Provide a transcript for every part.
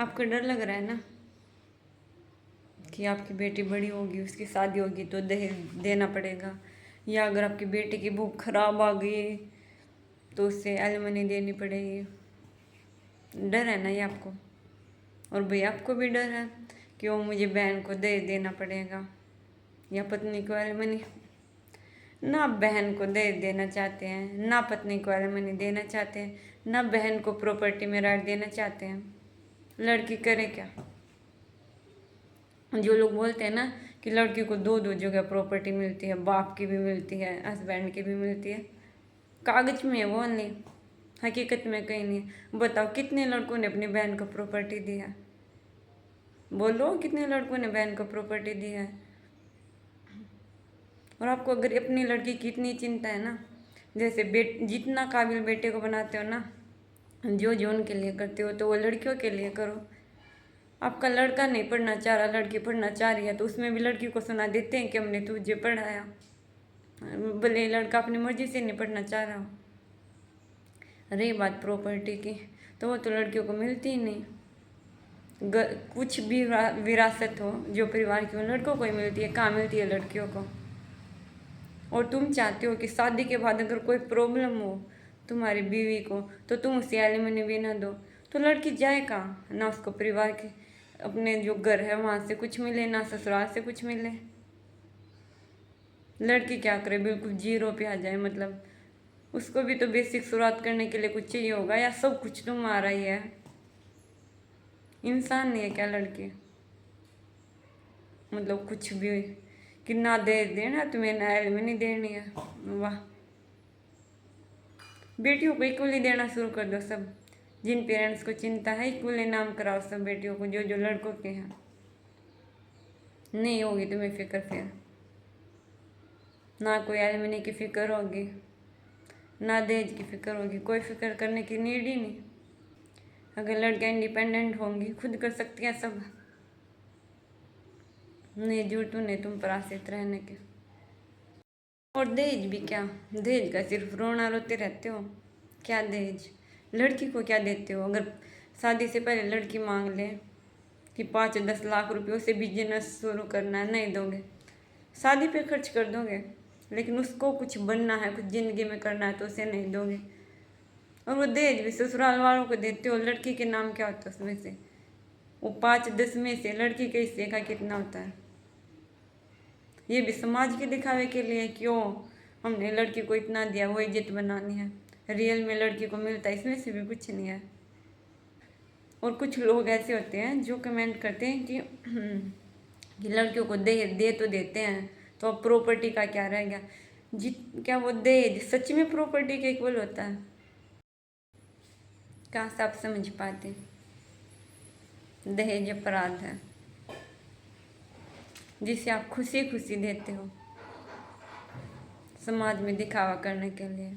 आपको डर लग रहा है ना कि आपकी बेटी बड़ी होगी, उसकी शादी होगी तो दहेज देना पड़ेगा, या अगर आपकी बेटी की भूख खराब आ गई तो उससे एलिमनी देनी पड़ेगी। डर है ना ये आपको, और भाई आपको भी डर है कि वो मुझे बहन को दहेज देना पड़ेगा या पत्नी को एलिमनी। ना बहन को दहेज देना चाहते हैं, ना पत्नी को एलिमनी देना चाहते हैं, ना बहन को प्रॉपर्टी में राइट देना चाहते हैं। लड़की करे क्या? जो लोग बोलते हैं ना कि लड़की को दो दो जगह प्रॉपर्टी मिलती है, बाप की भी मिलती है, हस्बैंड की भी मिलती है, कागज में है वो नहीं, हकीकत में कहीं नहीं। बताओ कितने लड़कों ने अपनी बहन को प्रॉपर्टी दी है? बोलो कितने लड़कों ने बहन को प्रॉपर्टी दी है? और आपको अगर अपनी लड़की की इतनी चिंता है ना, जैसे जितना काबिल बेटे को बनाते हो ना, जो उनके लिए करते हो, तो वो लड़कियों के लिए करो। आपका लड़का नहीं पढ़ना चाह रहा, लड़की पढ़ना चाह रही है, तो उसमें भी लड़की को सुना देते हैं कि हमने तुझे पढ़ाया, भले लड़का अपनी मर्जी से नहीं पढ़ना चाह रहा हो। रही बात प्रॉपर्टी की, तो वो तो लड़कियों को मिलती ही नहीं। कुछ भी विरासत हो जो परिवार की हो, लड़कों को ही मिलती है, कहाँ मिलती है लड़कियों को। और तुम चाहते हो कि शादी के बाद अगर कोई प्रॉब्लम हो तुम्हारी बीवी को, तो तुम उसे एलिमनी भी ना दो, तो लड़की जाए कहाँ? ना उसको परिवार के अपने जो घर है वहाँ से कुछ मिले, ना ससुराल से कुछ मिले। लड़की क्या करे? बिल्कुल जीरो पे आ जाए, मतलब उसको भी तो बेसिक शुरुआत करने के लिए कुछ चाहिए होगा, या सब कुछ तुम्हारा ही है? इंसान नहीं है क्या लड़की? मतलब कुछ भी कि ना दे देना तुम्हें, ना एलिमनी देनी है। वाह, बेटियों को इक्वली देना शुरू कर दो सब। जिन पेरेंट्स को चिंता है इक्वली नाम कराओ सब बेटियों को, जो जो लड़कों के हैं। नहीं होगी तुम्हें फिक्र, फिर ना कोई एलिमनी की फिक्र होगी, ना दहेज की फिक्र होगी, कोई फिक्र करने की नीड ही नहीं। अगर लड़कियाँ इंडिपेंडेंट होंगी, खुद कर सकती हैं सब, नहीं जरूरत नहीं तुम पर आश्रित रहने के। और दहेज भी क्या? दहेज का सिर्फ रोना रोते रहते हो। क्या दहेज? लड़की को क्या देते हो? अगर शादी से पहले लड़की मांग ले कि 5-10 लाख रुपये से बिजनेस शुरू करना है, नहीं दोगे? शादी पे खर्च कर दोगे, लेकिन उसको कुछ बनना है, कुछ ज़िंदगी में करना है, तो उसे नहीं दोगे। और वो दहेज भी ससुराल वालों को देते हो, लड़की के नाम क्या होता है उसमें से? वो 5-10 में से लड़की के हिस्से का कितना होता है? ये भी समाज के दिखावे के लिए, क्यों हमने लड़की को इतना दिया, वो इज्जत बनानी है। रियल में लड़की को मिलता है इसमें से भी कुछ नहीं है। और कुछ लोग ऐसे होते हैं जो कमेंट करते हैं कि लड़कियों को दहेज दे तो देते हैं, तो अब प्रॉपर्टी का क्या रह गया? क्या वो दहेज सच में प्रॉपर्टी के इक्वल होता है? कहाँ से आप समझ पाते? दहेज अपराध है जिसे आप खुशी खुशी देते हो समाज में दिखावा करने के लिए।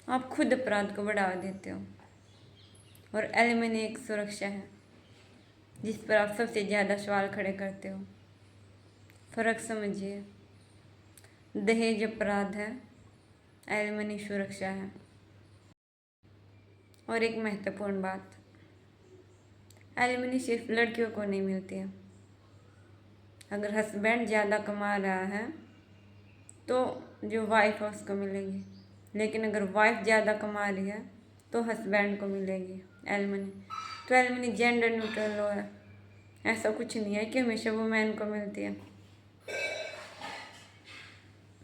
आप खुद अपराध को बढ़ावा देते हो। और एलिमनी एक सुरक्षा है जिस पर आप सबसे ज़्यादा सवाल खड़े करते हो। फ़र्क समझिए, दहेज अपराध है, एलिमनी सुरक्षा है। और एक महत्वपूर्ण बात, एलिमनी सिर्फ लड़कियों को नहीं मिलती है। अगर हस्बैंड ज़्यादा कमा रहा है तो जो वाइफ है उसको मिलेगी, लेकिन अगर वाइफ ज़्यादा कमा रही है तो हस्बैंड को मिलेगी एलिमनी। तो एलिमनी जेंडर न्यूट्रल लो है, ऐसा कुछ नहीं है कि हमेशा वुमेन को मिलती है।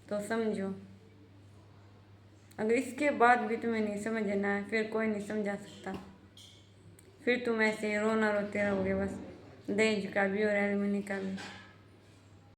तो समझो, अगर इसके बाद भी तुम्हें नहीं समझना है, फिर कोई नहीं समझा सकता। फिर तुम ऐसे रोना रोते रहोगे बस, दहेज का भी और एलिमनी का भी।